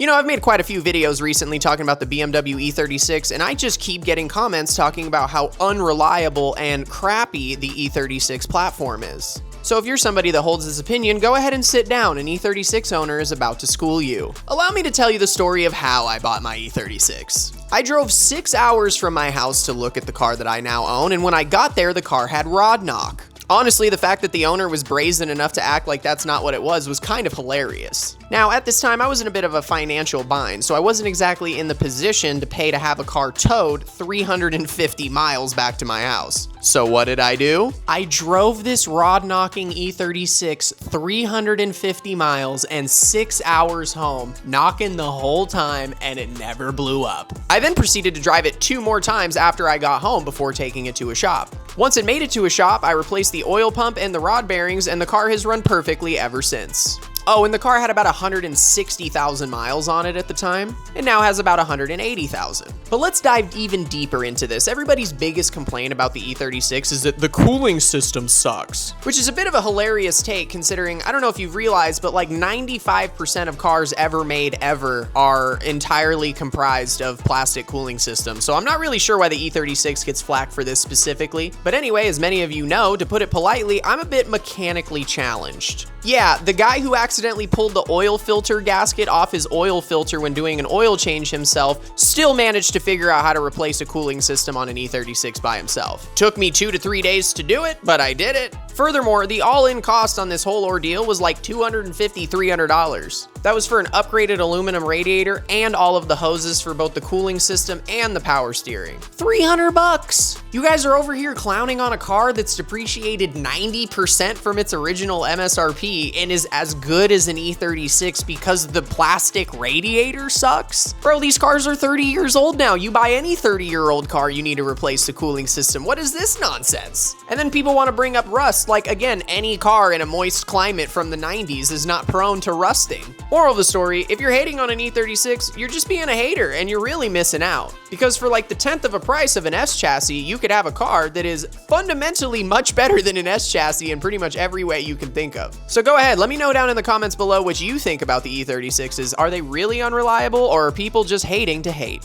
You know, I've made quite a few videos recently talking about the BMW E36, and I just keep getting comments talking about how unreliable and crappy the E36 platform is. So if you're somebody that holds this opinion, go ahead and sit down. An E36 owner is about to school you. Allow me to tell you the story of how I bought my E36. I drove 6 hours from my house to look at the car that I now own, and when I got there, the car had rod knock. Honestly, the fact that the owner was brazen enough to act like that's not what it was kind of hilarious. Now, at this time, I was in a bit of a financial bind, so I wasn't exactly in the position to pay to have a car towed 350 miles back to my house. So what did I do? I drove this rod-knocking E36 350 miles and 6 hours home, knocking the whole time, and it never blew up. I then proceeded to drive it 2 more times after I got home before taking it to a shop. Once it made it to a shop, I replaced the oil pump and the rod bearings, and the car has run perfectly ever since. Oh, and the car had about 160,000 miles on it at the time. It now has about 180,000. But let's dive even deeper into this. Everybody's biggest complaint about the E36 is that the cooling system sucks, which is a bit of a hilarious take considering, I don't know if you've realized, but like 95% of cars ever made ever are entirely comprised of plastic cooling systems. So I'm not really sure why the E36 gets flack for this specifically. But anyway, as many of you know, to put it politely, I'm a bit mechanically challenged. Yeah, the guy who accidentally pulled the oil filter gasket off his oil filter when doing an oil change himself still managed to figure out how to replace a cooling system on an E36 by himself. Took me 2 to 3 days to do it, but I did it. Furthermore, the all-in cost on this whole ordeal was like $250, $300. That was for an upgraded aluminum radiator and all of the hoses for both the cooling system and the power steering. $300! You guys are over here clowning on a car that's depreciated 90% from its original MSRP and is as good as an E36 because the plastic radiator sucks? Bro, these cars are 30 years old now. You buy any 30-year-old car, you need to replace the cooling system. What is this nonsense? And then people want to bring up rust. Like, again, any car in a moist climate from the 90s is not prone to rusting. Moral of the story, if you're hating on an E36, you're just being a hater and you're really missing out. Because for like the 10th of a price of an S chassis, you could have a car that is fundamentally much better than an S chassis in pretty much every way you can think of. So go ahead, let me know down in the comments below what you think about the E36s. Are they really unreliable, or are people just hating to hate?